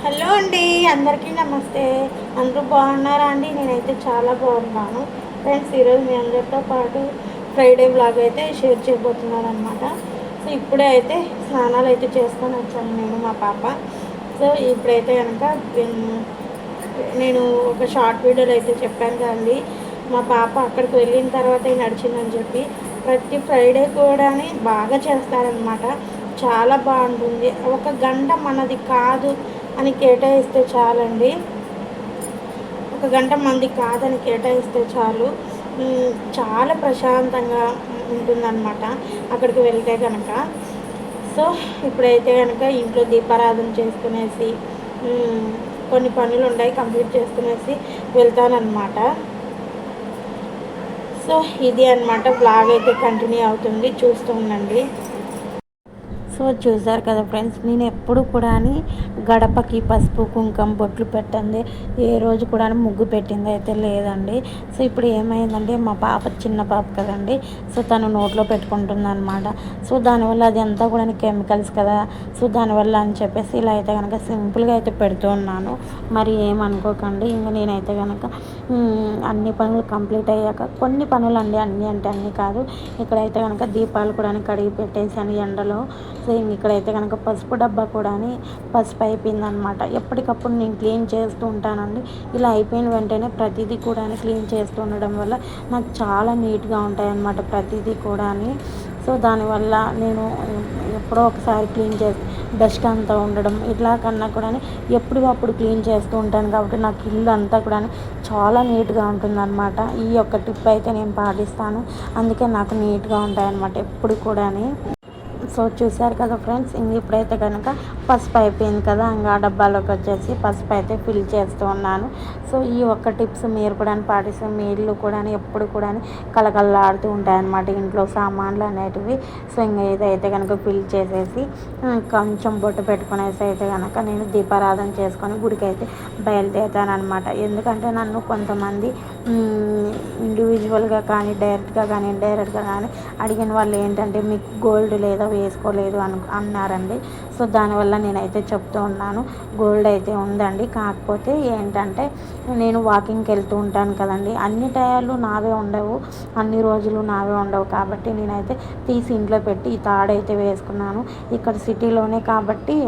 Hello అండి, అందరికీ నమస్తే. అందరూ బాగున్నారా అండి? నేనైతే చాలా బాగున్నాను. ఫ్రెండ్స్, ఈరోజు మీ అందరితో పాటు ఫ్రైడే వ్లాగ్ అయితే షేర్ చేయబోతున్నాను అనమాట. సో ఇప్పుడే అయితే స్నానాలు అయితే చేసుకొని వచ్చాను నేను, మా పాప. సో ఇప్పుడైతే కనుక నేను ఒక షార్ట్ వీడియోలో అయితే చెప్పాను కదండి, మా పాప అక్కడికి వెళ్ళిన తర్వాత నడిచిందని చెప్పి. ప్రతి ఫ్రైడే కూడా బాగా చేస్తారనమాట. చాలా బాగుంటుంది. ఒక గంట మనది కాదు అని కేటాయిస్తే చాలండి. ఒక గంట మంది కాదని కేటాయిస్తే చాలు. చాలా ప్రశాంతంగా ఉంటుందన్నమాట అక్కడికి వెళ్తే కనుక. సో ఇప్పుడైతే కనుక ఇంట్లో దీపారాధన చేసుకునేసి కొన్ని పనులు ఉన్నాయి, కంప్లీట్ చేసుకునేసి వెళ్తానన్నమాట. సో ఇది అనమాట, బ్లాగ్ అయితే కంటిన్యూ అవుతుంది, చూస్తూ ఉండండి. సో చూసారు కదా ఫ్రెండ్స్, నేను ఎప్పుడు కూడా గడపకి పసుపు కుంకుమ బొట్లు పెట్టండి, ఏ రోజు కూడా ముగ్గు పెట్టింది అయితే లేదండి. సో ఇప్పుడు ఏమైందంటే, మా పాప చిన్న పాప కదండి, సో తను నోట్లో పెట్టుకుంటుంది అనమాట. సో దానివల్ల అది అంతా కూడా కెమికల్స్ కదా, సో దానివల్ల అని చెప్పేసి ఇలా అయితే కనుక సింపుల్గా అయితే పెడుతూ ఉన్నాను. మరి ఏమనుకోకండి. ఇంకా నేనైతే కనుక అన్ని పనులు కంప్లీట్ అయ్యాక, కొన్ని పనులు అండి, అన్నీ అంటే అన్నీ కాదు, ఇక్కడైతే కనుక దీపాలు కూడా కడిగి పెట్టేసాను ఎండలో. సో ఇక్కడైతే కనుక పసుపు డబ్బా కూడా పసుపు అయిపోయిందనమాట. ఎప్పటికప్పుడు నేను క్లీన్ చేస్తూ ఉంటానండి. ఇలా అయిపోయిన వెంటనే ప్రతిదీ కూడా క్లీన్ చేస్తూ ఉండడం వల్ల నాకు చాలా నీట్గా ఉంటాయన్నమాట ప్రతిదీ కూడా. సో దానివల్ల నేను ఎప్పుడో ఒకసారి క్లీన్ చేసి డస్ట్ అంతా ఉండడం ఇట్లా కన్నా కూడా ఎప్పటికప్పుడు క్లీన్ చేస్తూ ఉంటాను కాబట్టి నాకు ఇల్లు అంతా కూడా చాలా నీట్గా ఉంటుందన్నమాట. ఈ యొక్క టిప్ అయితే నేను పాటిస్తాను, అందుకే నాకు నీట్గా ఉంటాయన్నమాట ఎప్పుడు కూడా. సో చూసారు కదా ఫ్రెండ్స్, ఇప్పుడైతే కనుక పసుపు అయిపోయింది కదా, ఇంకా డబ్బాలోకి వచ్చేసి పసుపు అయితే ఫిల్ చేస్తూ ఉన్నాను. సో ఈ ఒక్క టిప్స్ మీరు కూడా పాటిస్తే మీ ఇల్లు కూడా ఎప్పుడు కూడా కలకల్లాడుతూ ఉంటాయన్నమాట, ఇంట్లో సామాన్లు అనేటివి. సో ఇంకా ఇదైతే కనుక ఫిల్ చేసేసి కొంచెం బొట్టు పెట్టుకునేసి అయితే కనుక నేను దీపారాధన చేసుకొని గుడికి అయితే బయలుదేరుతాను అనమాట. ఎందుకంటే నన్ను కొంతమంది ఇండివిజువల్గా కానీ డైరెక్ట్గా కానీ ఇండైరెక్ట్గా కానీ అడిగిన వాళ్ళు ఏంటంటే, మీకు గోల్డ్ లేదా వేసుకోలేదు అన్నారండి. సో దానివల్ల నేనైతే చెప్తూ ఉన్నాను, గోల్డ్ అయితే ఉందండి. కాకపోతే ఏంటంటే, నేను వాకింగ్కి వెళ్తూ ఉంటాను కదండి, అన్ని టయాలు నావే ఉండవు, అన్ని రోజులు నావే ఉండవు. కాబట్టి నేనైతే తీసి ఇంట్లో పెట్టి ఈ తాడైతే వేసుకున్నాను. ఇక్కడ సిటీలోనే కాబట్టి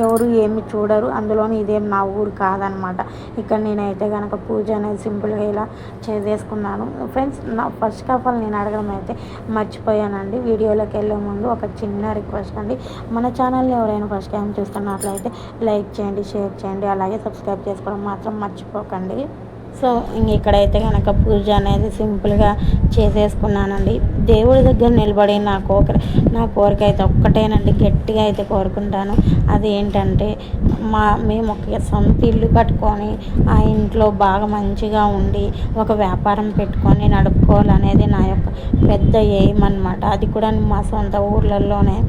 ఎవరు ఏమి చూడరు, అందులోని ఇదేం నా ఊరు కాదనమాట. ఇక్కడ నేనైతే కనుక పూజ అనేది సింపుల్గా ఇలా చేసేసుకున్నాను. ఫ్రెండ్స్, నా ఫస్ట్ ఆఫ్ ఆల్ నేను అడగడం అయితే మర్చిపోయానండి. వీడియోలోకి వెళ్ళే ముందు ఒక చిన్న రిక్వెస్ట్ అండి, మన ఛానల్ని ఎవరైనా ఫస్ట్ టైం చూస్తున్నట్లయితే లైక్ చేయండి, షేర్ చేయండి, అలాగే సబ్స్క్రైబ్ చేసుకోవడం మాత్రం మర్చిపోకండి. సో ఇక్కడైతే కనుక పూజ అనేది సింపుల్గా చేసేసుకున్నానండి. దేవుడి దగ్గర నిలబడి నా కోరిక అయితే ఒక్కటేనండి, గట్టిగా అయితే కోరుకుంటాను. అది ఏంటంటే, మేము ఒక సొంత ఇల్లు కట్టుకొని ఆ ఇంట్లో బాగా మంచిగా ఉండి ఒక వ్యాపారం పెట్టుకొని నడుపుకోవాలనేది నా యొక్క పెద్ద ఎయిమ్ అనమాట. అది కూడా మా సొంత ఊర్లలోనే.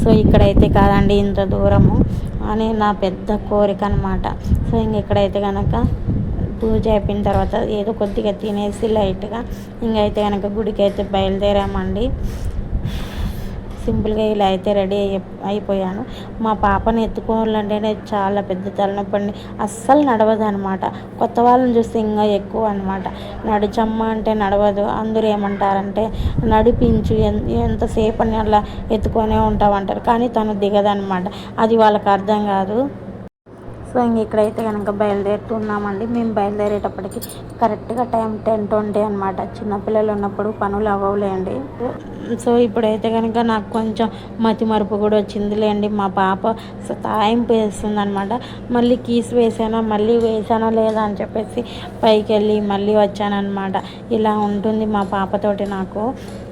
సో ఇక్కడైతే కాదండి, ఇంత దూరము అని నా పెద్ద కోరిక అనమాట. సో ఇక్కడైతే కనుక పూజ అయిపోయిన తర్వాత ఏదో కొద్దిగా తినేసి లైట్గా ఇంకైతే కనుక గుడికి అయితే బయలుదేరామండి. సింపుల్గా ఇలా అయితే రెడీ అయిపోయాను. మా పాపని ఎత్తుకోవాలంటేనే చాలా పెద్ద తలనొప్పి అండి, అస్సలు నడవదు అనమాట. కొత్త వాళ్ళని చూస్తే ఇంకా ఎక్కువ అనమాట. నడిచమ్మ అంటే నడవదు. అందరూ ఏమంటారంటే, నడిపించు, ఎంతసేపు అని అలా ఎత్తుకొనే ఉంటామంటారు, కానీ తను దిగదనమాట. అది వాళ్ళకి అర్థం కాదు. సో ఇక్కడైతే కనుక బయలుదేరుతున్నామండి. మేము బయలుదేరేటప్పటికి కరెక్ట్గా టైం 10:20 అనమాట. చిన్నపిల్లలు ఉన్నప్పుడు పనులు అవ్వలేండి. సో ఇప్పుడైతే కనుక నాకు కొంచెం మతి మరుపు కూడా వచ్చిందిలేండి. మా పాప సతాయింపు వేస్తుంది అనమాట. మళ్ళీ కీస్ మళ్ళీ వేసానా లేదా అని చెప్పేసి పైకి వెళ్ళి మళ్ళీ వచ్చానమాట. ఇలా ఉంటుంది మా పాపతోటి నాకు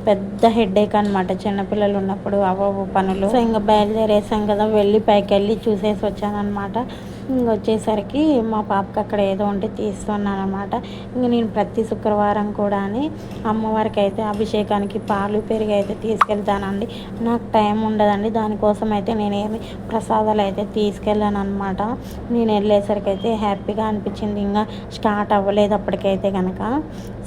పెద్ద హెడేక్ అనమాట, చిన్నపిల్లలు ఉన్నప్పుడు అవ్వవు పనులు. సో ఇంకా బయలుదేరేసాం కదా, వెళ్ళి పైకి వెళ్ళి చూసేసి వచ్చానమాట. ఇంకొచ్చేసరికి మా పాపకి అక్కడ ఏదో ఉంటే తీస్తున్నాను అనమాట. ఇంక నేను ప్రతి శుక్రవారం కూడా అమ్మవారికి అయితే అభిషేకానికి పాలు పెరుగు అయితే తీసుకెళ్తానండి. నాకు టైం ఉండదండి, దానికోసం అయితే నేనేమి ప్రసాదాలు అయితే తీసుకెళ్ళాను అనమాట. నేను వెళ్ళేసరికి అయితే హ్యాపీగా అనిపించింది. ఇంకా స్టార్ట్ అవ్వలేదు అప్పటికైతే కనుక.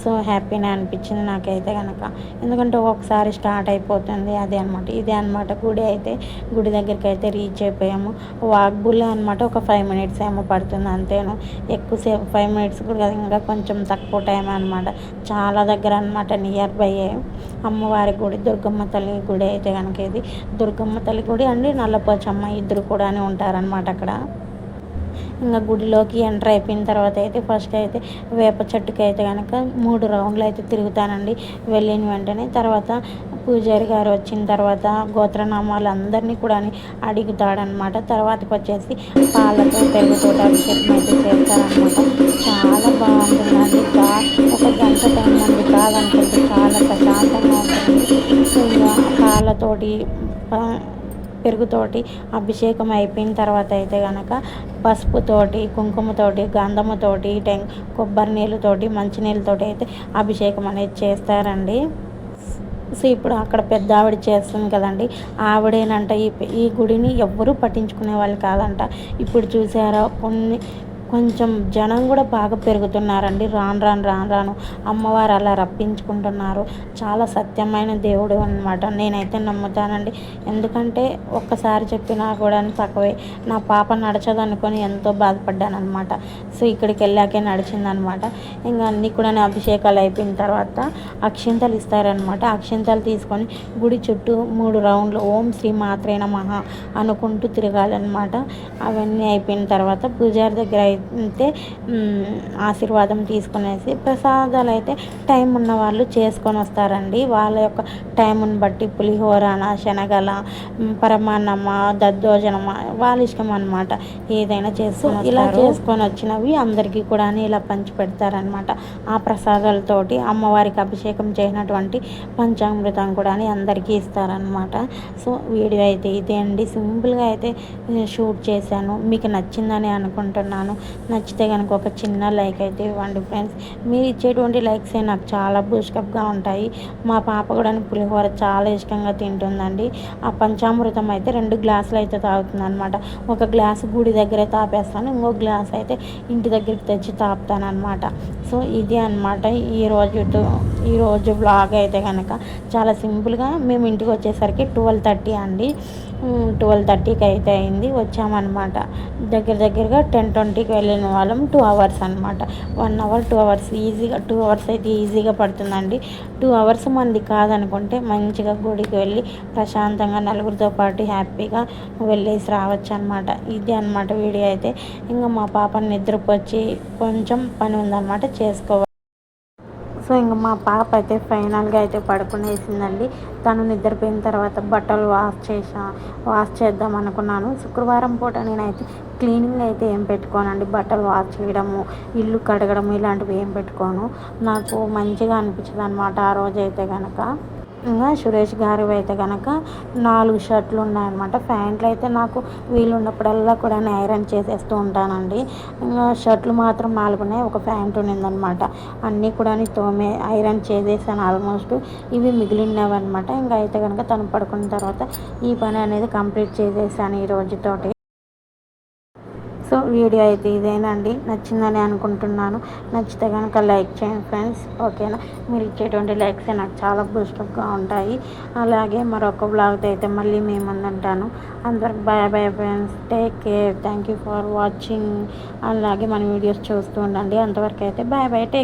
సో హ్యాపీనే అనిపించింది నాకైతే కనుక, ఎందుకంటే ఒక్కొక్కసారి స్టార్ట్ అయిపోతుంది. అదే అనమాట, ఇదే అనమాట గుడి అయితే. గుడి దగ్గరికి అయితే రీచ్ అయిపోయాము. వాక్బుల్ అనమాట, ఒక 5 మినిట్స్ ఏమో పడుతుంది అంతేను, ఎక్కువసేపు 5 మినిట్స్ కూడా ఇంకా కొంచెం తక్కువ టైం అనమాట. చాలా దగ్గర అనమాట, నియర్ బై అమ్మవారి గుడి, దుర్గమ్మ తల్లి గుడి అయితే కనుక. ఇది దుర్గమ్మ తల్లి గుడి అండి, నల్లపోచమ్మ ఇద్దరు కూడా ఉంటారనమాట అక్కడ. ఇంకా గుడిలోకి ఎంటర్ అయిపోయిన తర్వాత అయితే ఫస్ట్ అయితే వేప చెట్టుకి అయితే కనుక 3 రౌండ్లు అయితే తిరుగుతానండి వెళ్ళిన వెంటనే. తర్వాత పూజారి గారు వచ్చిన తర్వాత గోత్రనామాలు అందరినీ కూడా అడుగుతాడనమాట. తర్వాతకి వచ్చేసి పాలతో పెరుగుతో అభిషేకం అయితే చేస్తారనమాట. చాలా బాగుంటుందండి. ఒక గంట టైం అండి కాదనుకుంటే చాలా ప్రశాంతంగా ఉంటుంది. ఇంకా పాలతోటి పెరుగుతోటి అభిషేకం అయిపోయిన తర్వాత అయితే కనుక పసుపుతోటి, కుంకుమతోటి, గంధముతోటి, కొబ్బరి నీళ్ళతోటి, మంచినీళ్ళతోటి అయితే అభిషేకం అనేది చేస్తారండి. సో ఇప్పుడు అక్కడ పెద్ద ఆవిడ చేస్తుంది కదండి, ఆవిడేనంట ఈ గుడిని ఎవ్వరూ పట్టించుకునే వాళ్ళు కాదంట. ఇప్పుడు చూసారా కొంచెం జనం కూడా బాగా పెరుగుతున్నారండి. రాను అమ్మవారు అలా రప్పించుకుంటున్నారు. చాలా సత్యమైన దేవుడు అనమాట, నేనైతే నమ్ముతానండి. ఎందుకంటే ఒక్కసారి చెప్పినా కూడా తక్కువే. నా పాప నడచదనుకొని ఎంతో బాధపడ్డాను అనమాట. సో ఇక్కడికి వెళ్ళాకే నడిచిందనమాట. ఇంకా అన్నీ కూడా అభిషేకాలు అయిపోయిన తర్వాత అక్షింతలు ఇస్తారనమాట. అక్షింతలు తీసుకొని గుడి చుట్టూ 3 రౌండ్లు ఓం శ్రీ మాత్రే నమః అనుకుంటూ తిరగాలన్నమాట. అవన్నీ అయిపోయిన తర్వాత పూజారి దగ్గర అయితే ఆశీర్వాదం తీసుకునేసి ప్రసాదాలు అయితే టైం ఉన్న వాళ్ళు చేసుకొని వస్తారండి. వాళ్ళ యొక్క టైంని బట్టి పులిహోరన, శనగల, పరమాన్నమ, దద్దోజనమ వాళ్ళ ఇష్టం అనమాట, ఏదైనా చేసుకొని ఇలా చేసుకొని వచ్చినవి అందరికీ కూడా ఇలా పంచి పెడతారనమాట. ఆ ప్రసాదాలతోటి అమ్మవారికి అభిషేకం చేసినటువంటి పంచామృతం కూడా అందరికీ ఇస్తారనమాట. సో వీడియో అయితే ఇదే అండి, సింపుల్గా అయితే షూట్ చేశాను. మీకు నచ్చిందని అనుకుంటున్నాను. నచ్చితే కనుక ఒక చిన్న లైక్ అయితే ఇవ్వండి ఫ్రెండ్స్. మీరు ఇచ్చేటువంటి లైక్సే నాకు చాలా బూస్టప్గా ఉంటాయి. మా పాప కూడా పులిహోర చాలా ఇష్టంగా తింటుందండి. ఆ పంచామృతం అయితే 2 గ్లాసులు అయితే తాగుతుంది అనమాట. ఒక గ్లాసు గుడి దగ్గరే తాపేస్తాను, ఇంకో గ్లాస్ అయితే ఇంటి దగ్గరికి తెచ్చి తాపుతాను అనమాట. సో ఇది అనమాట ఈరోజు వ్లాగ్ అయితే కనుక. చాలా సింపుల్గా మేము ఇంటికి వచ్చేసరికి 12:30 అండి. 12:30కి అయితే అయింది, వచ్చామన్నమాట. దగ్గరగా 10:20కి వెళ్ళిన వాళ్ళం. 2 అవర్స్ అనమాట. 1 అవర్ 2 అవర్స్ ఈజీగా, 2 అవర్స్ అయితే ఈజీగా పడుతుందండి. 2 అవర్స్ మంది కాదనుకుంటే మంచిగా గుడికి వెళ్ళి ప్రశాంతంగా నలుగురితో పాటు హ్యాపీగా వెళ్ళేసి రావచ్చు అనమాట. ఇది అనమాట వీడియో అయితే. ఇంకా మా పాప నిద్రపోచ్చి కొంచెం పని ఉందన్నమాట, చేసుకోవాలి. సో ఇంకా మా పాప అయితే ఫైనల్గా అయితే పడుకునేసిందండి. తను నిద్రపోయిన తర్వాత బట్టలు వాష్ చేద్దాం అనుకున్నాను. శుక్రవారం పూట నేనైతే క్లీనింగ్ అయితే ఏం పెట్టుకోనండి. బట్టలు వాష్ చేయడము, ఇల్లు కడగడం ఇలాంటివి ఏం పెట్టుకోను. నాకు మంచిగా అనిపించదు అనమాట ఆ రోజైతే కనుక. ఇంకా సురేష్ గారు అయితే కనుక 4 షర్ట్లు ఉన్నాయన్నమాట. ప్యాంట్లు అయితే నాకు వీలు ఉన్నప్పుడల్లా కూడా ఐరన్ చేసేస్తూ ఉంటానండి. ఇంకా షర్ట్లు మాత్రం 4 ఉన్నాయి, ఒక ప్యాంట్ ఉన్నదన్నమాట. అన్నీ కూడా ఐరన్ చేసేసాను ఆల్మోస్ట్. ఇవి మిగిలినవి అనమాట. ఇంకా అయితే కనుక తను పడుకున్న తర్వాత ఈ పని అనేది కంప్లీట్ చేసేసాను ఈ రోజుతోటి. సో వీడియో అయితే ఇదేనండి, నచ్చిందని అనుకుంటున్నాను. నచ్చితే కనుక లైక్ చేయండి ఫ్రెండ్స్, ఓకేనా. మీరు ఇచ్చేటువంటి లైక్సే నాకు చాలా బూస్టప్గా ఉంటాయి. అలాగే మరొక బ్లాగ్తో అయితే మళ్ళీ మీ ముందుంటాను. అందరికి bye friends, take care, thank you for watching. అలాగే మన వీడియోస్ చూస్తూ ఉండండి. అంతవరకు అయితే బాయ్ టేక్